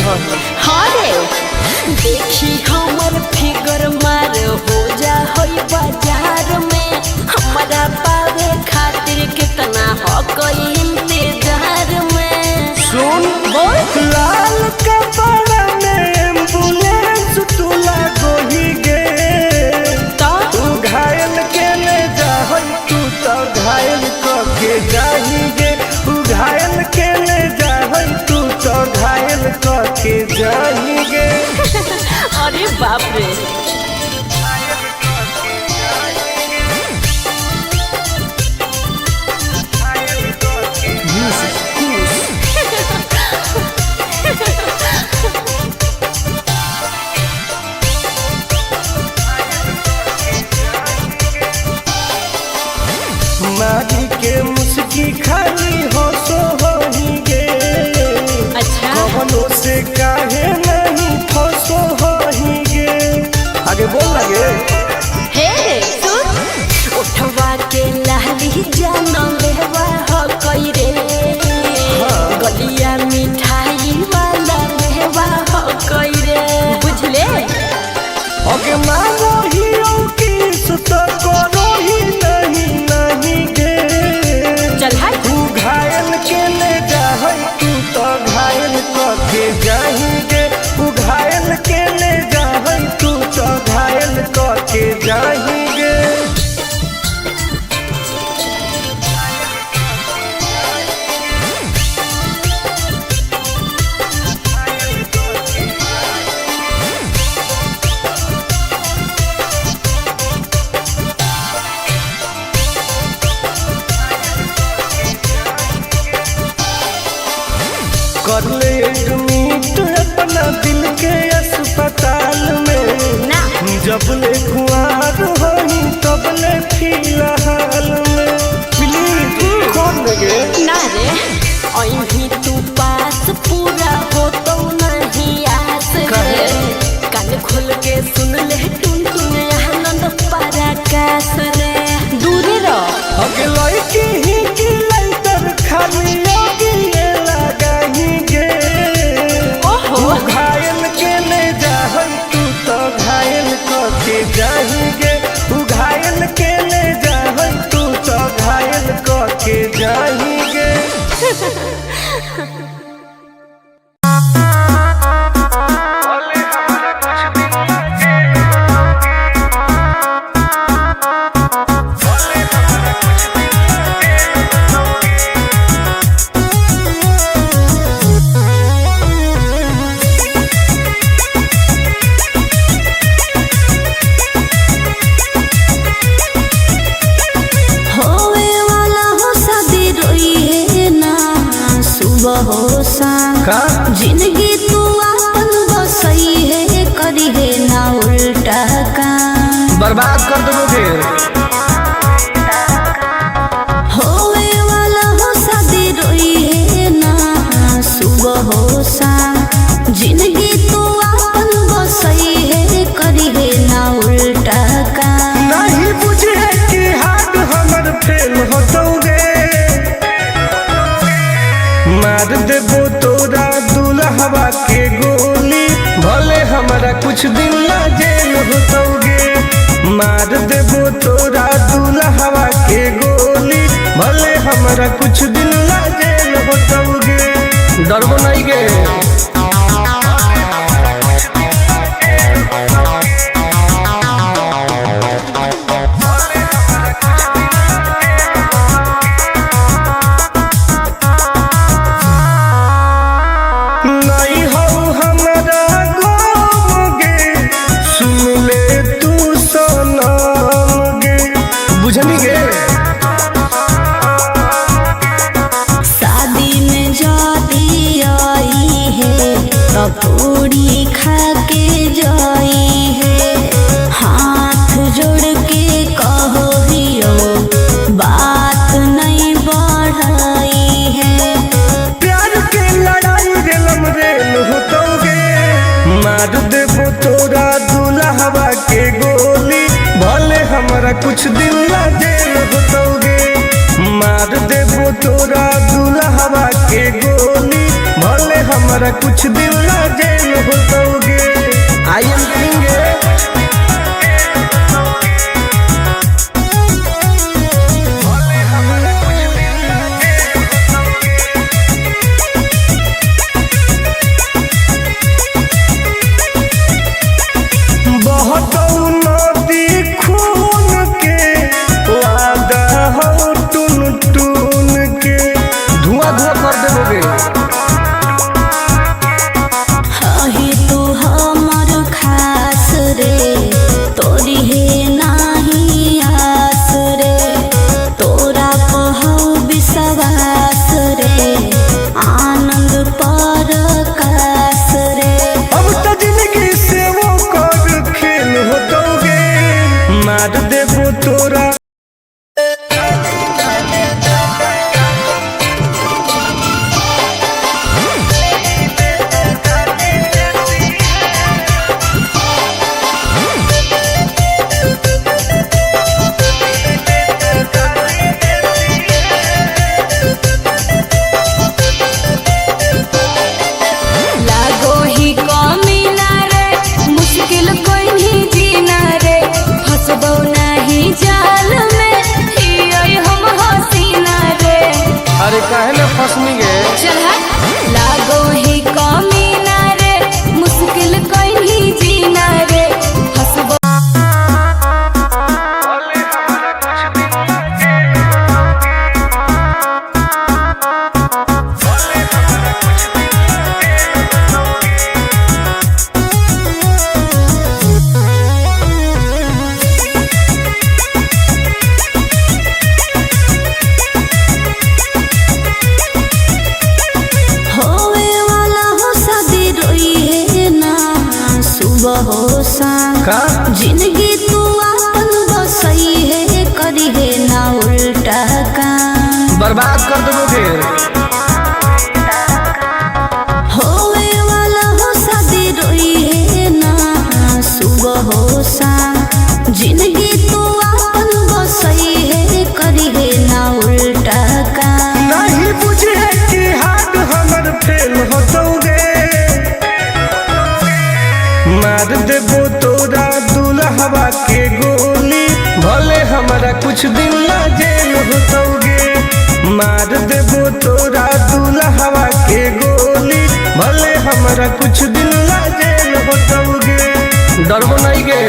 हाँ रे देखी हमर फिगर मार हो जा होई बाजार में हमारा पावे खातिर कितना हो कोई इंतजार में। सुन बोल लाल कपड़ा में एम्बुलेंस तुला गोही गे तू घायल के ले जा तू तो घायल के जाही गे तू घायल के ले जा तू तो घायल के जाही गे। अरे बाप रे मारी के मुस्की खाली हो सो होही गे। अच्छा कवनो से काहे नहीं फसो होही गे। आगे बोल लगे हे सुन उठवा के लाली जानो लेवा हो कोई रे गलिया मिठाई वाला लेवा हो कोई रे बुझले। ओके मांगो ही किस तो करो ही नहीं गे। चल हाय तू घायल के ले जा तू तो घायल के जाही गे तू घायल के ले जा तू तो घायल के जाही गे। कर ले एडमिट अपना दिल के अस्पताल में ना जब ले खुआर होही तब ले फिलहाल में प्लीज कौन लगे ना रे अभी तू पास पूरा हो तो नहीं आस रे कान खोल के सुन ले टुन टुन आनंद पराकाश रे दूरी रह अगे लड़की ही की लाइटर खाली योगी लगाही गे। ओहो तू घायल के ले जा तू तो घायल के जाही गे तू घायल के ले जा तू तो घायल के जाही गे। जिंदगी तू अपन बसई है करी है ना उल्टा काम बर्बाद कर दोगे होवे वाला हो शादी रोई है ना सुबह हो शाम जिंदगी तू अपन बसई है करी है ना उल्टा काम नहीं बुझे कि हाथ हमर फेल होतोगे मार देबो तोरा दुल्हवा के गोली भले हमारा कुछ दिन ना जेल होतोगे मार देबो तोरा दुल्हवा के गोली भले हमारा कुछ दिन ना जेल होतोगे डरबो नहीं गे। शादी में जाती आई है तो पूरी खा के जाई है हाथ जोड़ के कहो हियो बात नहीं बढ़ाई है प्यार के लड़ाई रेलम रेल होतोगे मार देबो तोरा दुल्हवा के गोली भले हमारा कुछ दिन ना जेल होतोगे मार देबो तोरा दुल्हवा के गोली भले हमारा हमारा कुछ दिन ला जेल होतोगे। आई एम करेंगे बहुत नदी खून के वादा हो टून टून के धुआं धुआं कर देबोगे। हही तू हमर खास रे तोरी हे नाही आस रे तोरा कहौ विश्वास रे आनंद परकाश रे। अब तो जिंदगी से वो कर खेल होतोगे मार देबो तोरा। लागो ही कमीना रे मुश्किल कोई नहीं जीना रे फसबो नहीं जाल में हियै हम हसीना रे। अरे काहे न फसनी गे चल लागो ही कमीना रे मुश्किल कोई नहीं जीना रे फसबो। होवे वाला हो शादी रोई है ना सुबह हो शाम का जिंदगी तू अपन बसई है करी है ना उल्टा काम बर्बाद कर देबोगे। होवे वाला हो शादी रोई है ना सुबह हो शाम जिंदगी तू अपन बसई है करी है ना उल्टा काम। नहीं बुझे कि हाथ हमर फेल होतोगे मार देबो तोरा दुल्हवा के गोली भले हमारा कुछ दिन ला जेल होतोगे। मार देबो तोरा दुल्हवा के गोली भले हमारा कुछ दिन ला जेल होतोगे। डरबो नहीं गे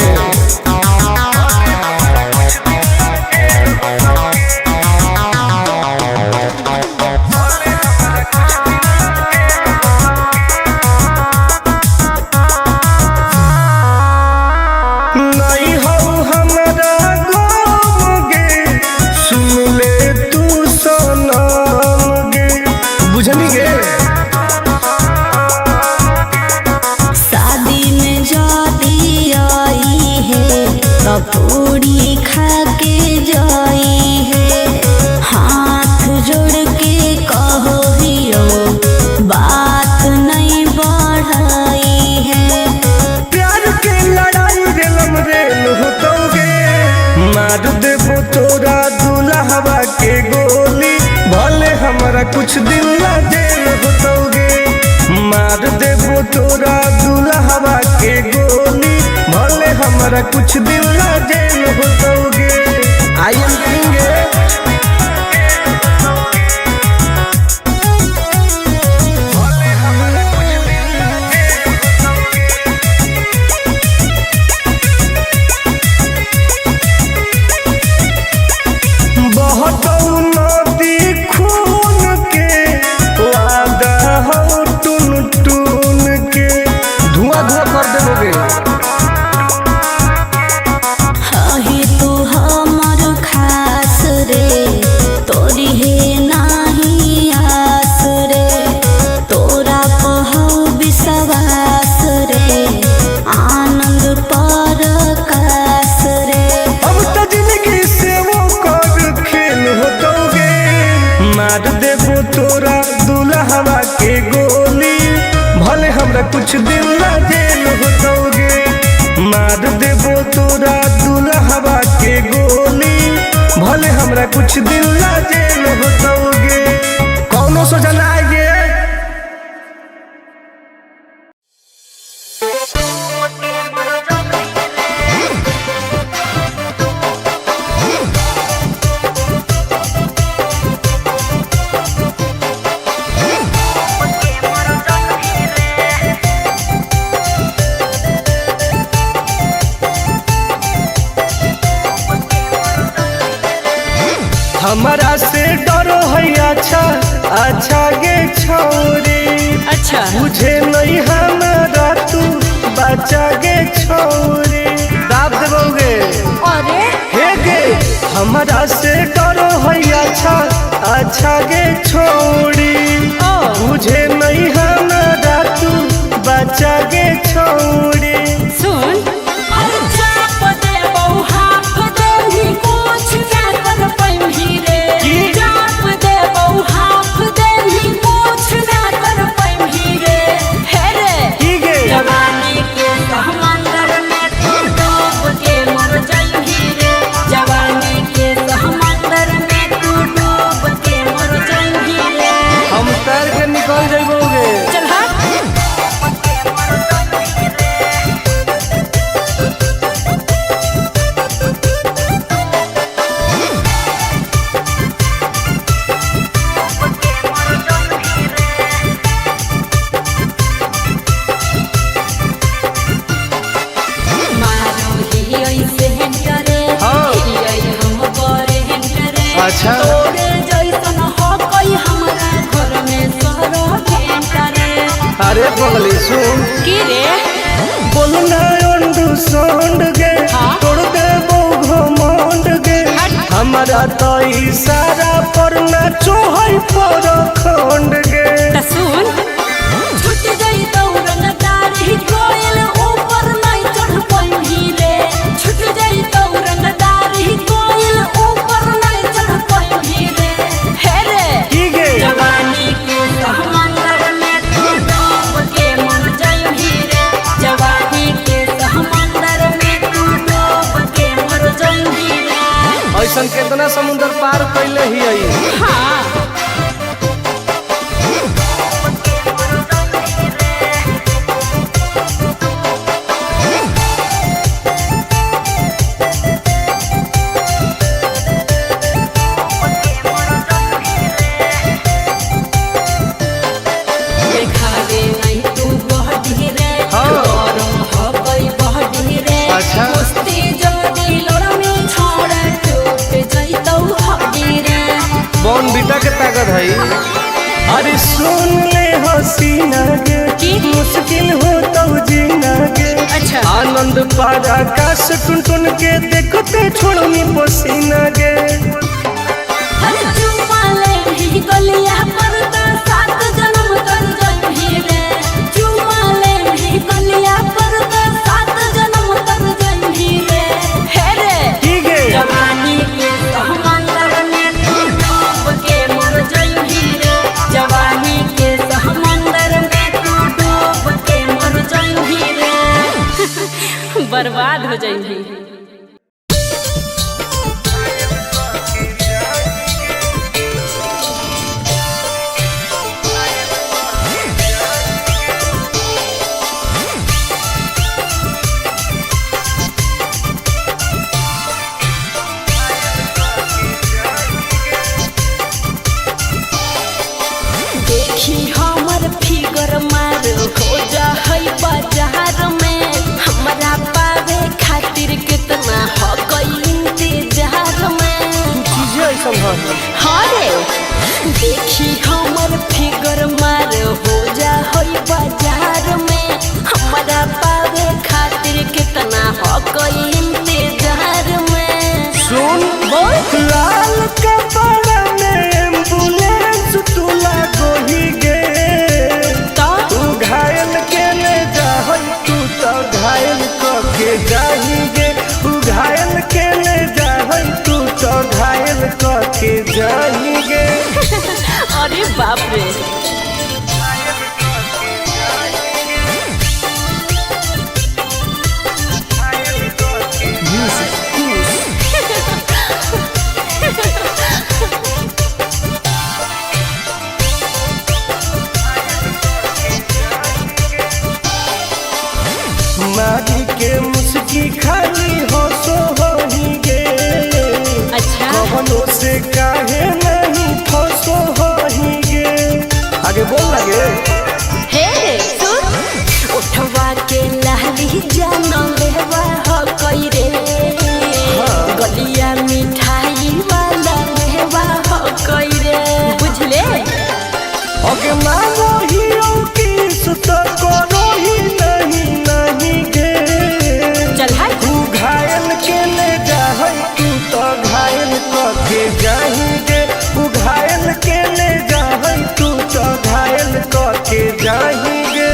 नहीं हो हमारा गम गे सुन ले तू सनम गे बुझनी गे। शादी में जाती आई है तो पूरी खा के जाई है हाथ जोड़ के कहो हियो बात नहीं बढ़ाई है। प्यार के लड़ाई रेलम रेल होतोगे मार देबो तोरा दुल्हवा के गोली भले हमारा कुछ दिन ला जेल होतोगे। मार देबो तोरा दुल्हवा के गोली भले हमारा कुछ दिन ला जेल होतोगे। आई एम करेंगे बहुत नदी खून के वादा हो टून टून के धुआं धुआं कर देबोगे। हही तू हमर खास रे तोरी हे नाही आस रे तोरा कहौ विश्वास रे आनंद परकाश रे। अब तो जिंदगी से वो कर खेल होतोगे मार देबो तोरा दुल्हवा के गोली भले हमरा कुछ दिन ला जेल होतोगे। मार देबो तोरा दुल्हवा के गोली भले हमरा कुछ दिन ला जेल होतोगे। कौनो सजा ना आइए। हमारा से डरो है अच्छा अच्छा गे छोरी। अच्छा मुझे नहीं हमारा तू बचा गे छोरी। दाब देवोगे अरे हे गे हमारा से डरो है अच्छा अच्छा गे छोरी। मुझे नहीं हमारा तू बचा गे छोरी। सुन निकल जाइबोगे। चल अच्छा अरे पगली सुन की रे बोलना अंडू सोंड गे तोड़ दे घमंड गे। हमारा तो इशारा पर ना चोहई पर खंड गे। सुन छूट गई दौड़न दारी कोयल ऊपर नहीं चढ़ पाई रे। छूट गई दौड़न दारी कोयल ऊपर नहीं चढ़ पाई रे। हे रे की गे जवानी के समंदर में तू डूब के मर जाई रे। जवानी के समंदर में तू डूब के मर जाई रे। ऐसा कितना समुद्र पार कैले ही आई। हाँ अच्छा बॉन बीटा के ताकत है। अरे सुन ले हसीना गे मुश्किल हो तो जीना गे। अच्छा आनंद पारा आकाश टुन टुन के देखते छोड़नी पसीना गे। गलिया पर सात जन्म कर जाई रे। चुमाले भी गलिया पर सात जन्म कर जाई रे। हे रे की गे जवानी के समंदर में तू डूब के मर जाई रे। जवानी के समंदर में तू डूब के मर जाई रे। बर्बाद हो जाई। देखी हमर फिगर मार हो जा है बाजार में। हमरा पावे खातिर कितना हो गई इंतजार में। चीजें ऐसा है। हाँ रे देखी हमर फिगर मार हो जा है बाजार में। हमरा पावे खातिर कितना हो गई इंतजार में। सुन बोल लाल कपड़ा में एम्बुलेंस तू लागोही गे। तू घायल के ले जा तू तो घायल के जाही गे। तू घायल के ले जा तू तो घायल के जाही गे। अरे बाप रे मारी के मुस्की खाली हो सो होही गे। अच्छा कवनों से काहे नहीं फसो होही गे। आगे बोल लगे हे सुन उठवा के लहली जान लेवा हो कई रे। गलिया मिठाई वाला लेवा मानो ही किस तो करो ही नहीं गे। चल हाय तू घायल के ले जाए तू तो घायल के जाएंगे। तू घायल के ले जाए तू तो घायल के जाएंगे।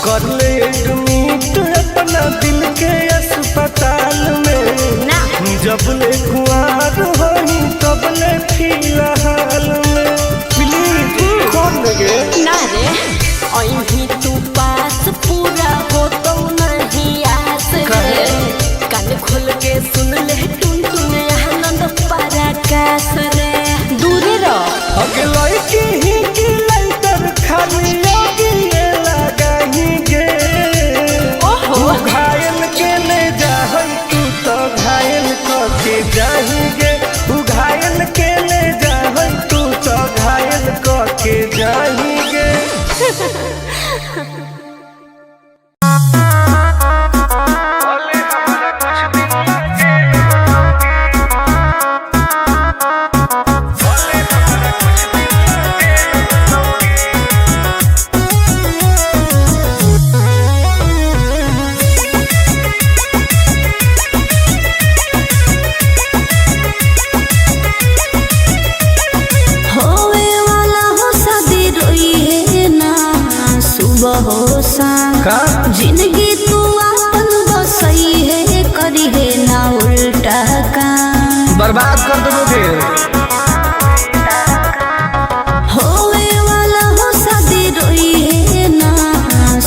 कर ले एडमिट अपना दिल के अस्पताल में ना जब ले कुआर होई तब ले फिलहाल में प्लीज कौन लगे ना रे अहीं तू पास पूरा हो तो नहीं आस रे। कान खोल के सुन ले टुन टुन आनंद पराकाश रे। दूर रह अगला की ही की लाइटर खाली योगी ये लगाएंगे। ओहो तू घायल के ले जाए तू तो घायल के जाएंगे। तू घायल के ले जाए तू तो घायल के जाएंगे। होवे वाला हो शादी रोई है ना सुबह हो शाम। का जिंदगी तू अपन बसई है करी है ना उल्टा काम। बर्बाद कर दोगे। होवे वाला हो शादी रोई है ना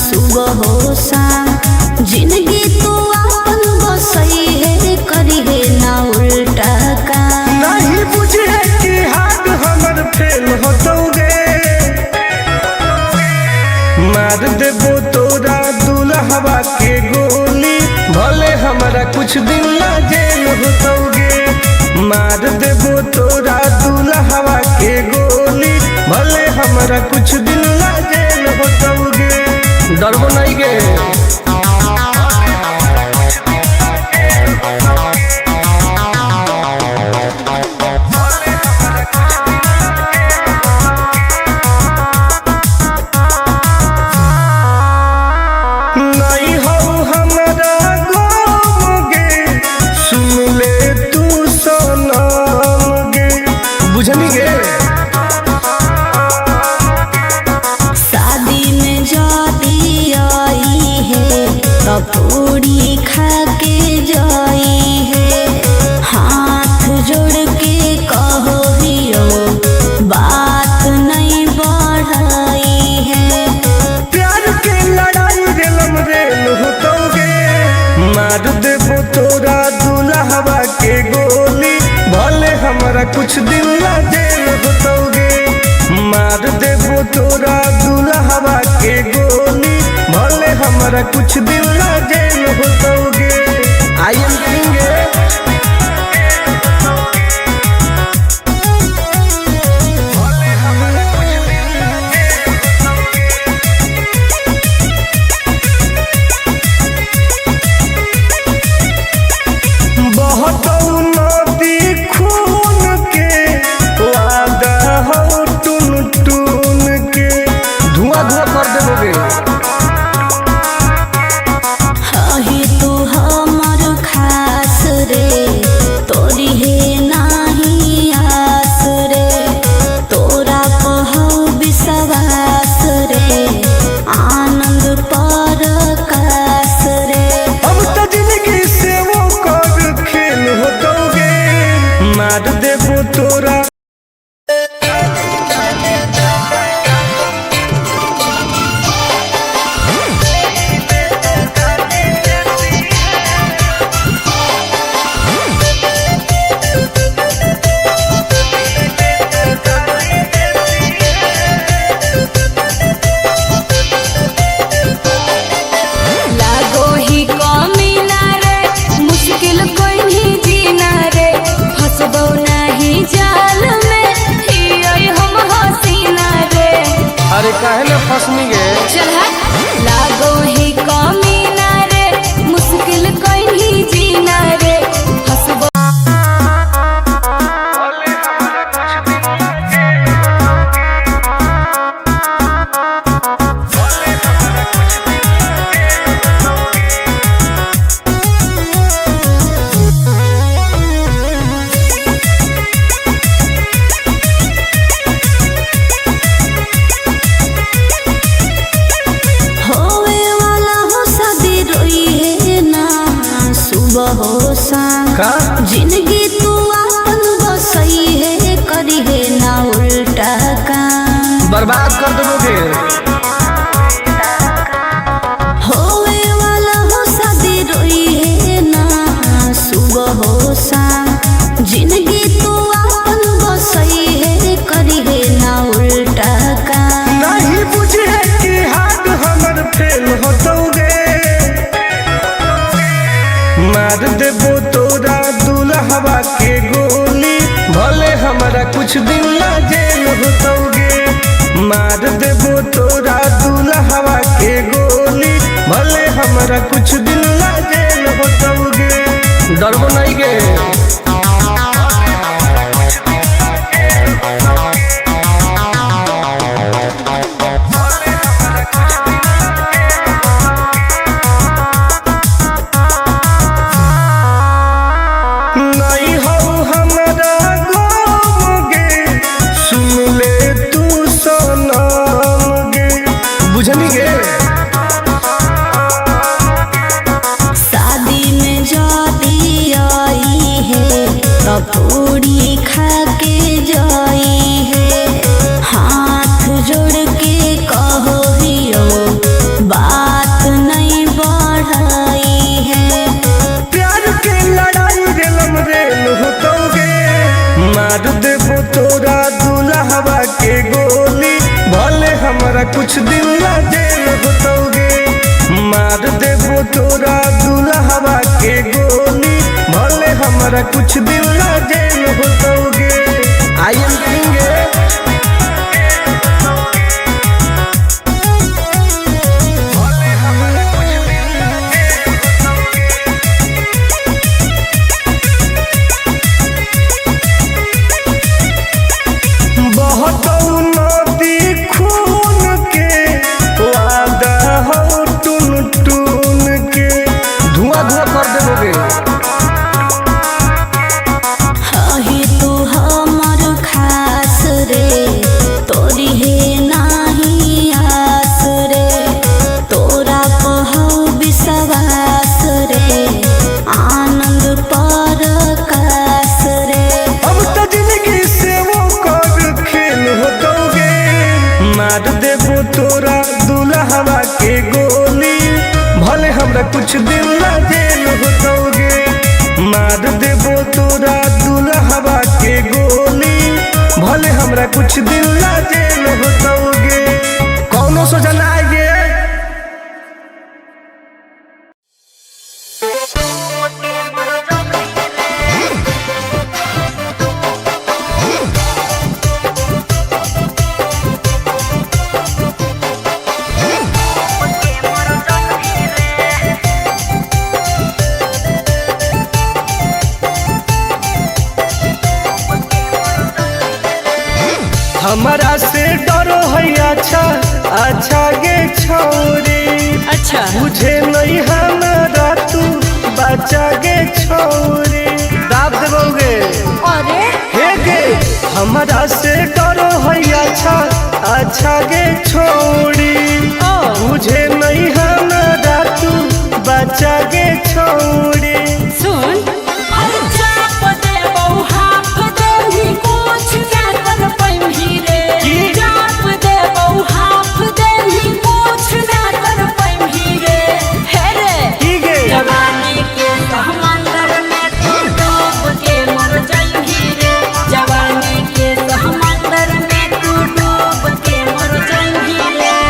सुबह हो शाम। जिंदगी तू अपन बसई है करी है ना उल्टा काम। नहीं बुझे कि हाथ हमर फेल होतोगे। मार देबो तोरा दुल्हवा के गोली भले हमारा कुछ दिन ला जेल होतोगे। मार देबो तोरा दुल्हवा के गोली भले हमारा कुछ दिन ला जेल होतोगे। डरबो नहीं गे। नहीं हो हमारा गाँव गे सुन ले तू सनम गे। बुझनी गे शादी में जाती आई है तो पूरी खा के जाई है। हाथ जोड़ के कहो हियो बात नहीं बढ़ाई है। प्यार के लड़ाई रेलम रेल होतोगे। मार देबो तोरा दुल्हवा के गोली भले हमारा कुछ दिन ला जेल होतोगे। मार देबो तोरा दुल्हवा के गोली भले हमारा कुछ दिन ला जेल होतोगे। आई एम किंग बहुत नदी खून के वादा हो टून टून के धुआं धुआं कर देबोगे। हही तू हमर खास रे तोरी है नाही आस रे। तोरा पहु विश्वास रे आनंद परकाश रे। अब तो जिंदगी से वो कर खेल होतोगे। मार देबो तोरा लागो ही कमी ना रे मुश्किल कोई नहीं जीना रश्मि गे। चल लागो ही कमीना रे मुश्किल कहीं जीना रे हसबो का जिंदगी तू अपन बसई है करी है ना उल्टा काम बर्बाद कर दोगे। होवे वाला हो शादी रोई है ना सुबह हो शाम जिंदगी तू अपन बसई है करी है ना उल्टा काम नहीं बुझे कि हाथ हमर फेल होतोगे मार देबो तोरा दुल्हवा के गोली भले हमारा कुछ दिन ला जेल होतोगे मार देबो तोरा दुल्हवा के गोली भले हमारा कुछ दिन ला जेल होतोगे डरबो नहीं गे। पूरी खा के जाई है हाथ जोड़ के कहो हियो बात नहीं बढ़ाई है प्यार के लड़ाई रेलम रेल होतोगे मार देबो तोरा दुल्हवा के गोली भले हमारा कुछ दिन ला जेल होतोगे मार देबो तोरा दुल्हवा के गोली भले हमारा कुछ दिन ला जेल होतोगे। आई एम किंग तोरा दुल्हवा के गोली भले हमरा कुछ दिन ला जेल होतोगे मार देबो तोरा दुल्हवा के गोली भले हमरा कुछ दिन ला जेल होतोगे कौनो सोचा ना आएगे। हमारा से डरो है अच्छा अच्छा गे छोरी अच्छा मुझे नहीं हमारा तू बचा गे छोरी दाब देबोगे अरे हे गे हमारा से डरो है अच्छा अच्छा गे छोरी मुझे नहीं हमारा तू बचा गे छोरी सुन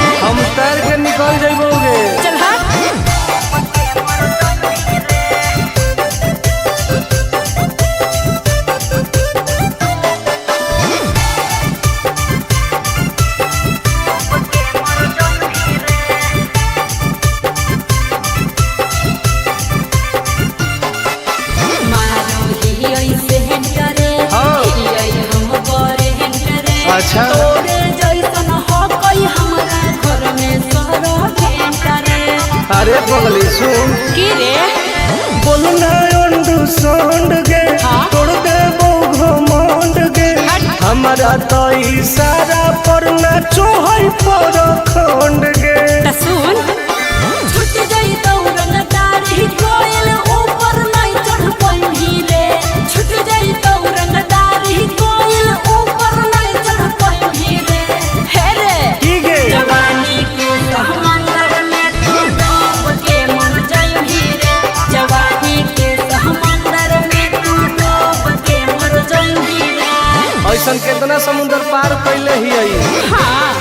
निकल जाइबोगे चल हाँ अच्छा। तोरे जैसन हो कोई हमारा घर में सरो भेंटा रे। अरे पगली सुन की रे बोलना अंडू सोंड गे हाँ? तोड़ दे घमंड गे हमारा तो इशारा पर ना चोहई पर खंड गे त सुन छुट जाई दौरन दाढ़ी कोयल ऊपर नहीं चढ़ पाई रे। छुट जाई दौरन दाढ़ी कोयल ऊपर नहीं चढ़ पाई रे। हे रे की गे जवानी के समंदर में तू डूब के मर जाई रे। जवानी के समंदर में तू डूब के मर जाई रे। ऐसन कितना समुद्र पार कैले ही आई हाँ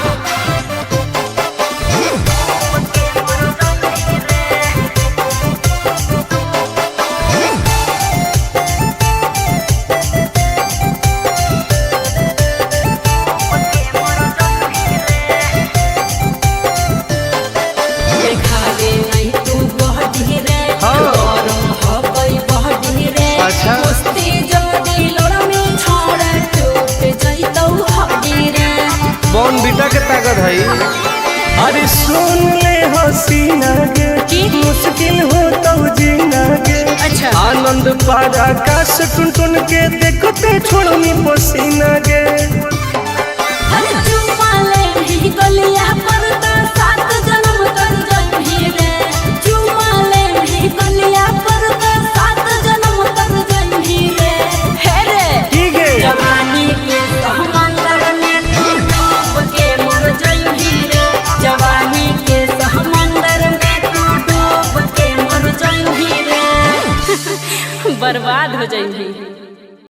देखावे नहीं तू बहडी रे। हाँ। गरम हो गई बहडी रे। अच्छा। कुश्ती जोड़ी लड़ में छोड़ टूट जइतौ हड्डी रे। बॉन बीटा के ताकत है अरे सुन ले हसीना गे की? मुश्किल हो तो जीना गे अच्छा। आनंद पार आकाश टुन टुन के देखते छोड़नी पसीना गे हर चुमा ले ही गलिया पर तो 7 जन्म कर जइही रे। चुमा ले ही गलिया पर तो 7 जन्म कर जइही रे। हे रे की गे जवानी के समंदर में तू डूब के मर जाई रे। जवानी के समंदर में तू डूब के मर जाई रे। बर्बाद हो जाई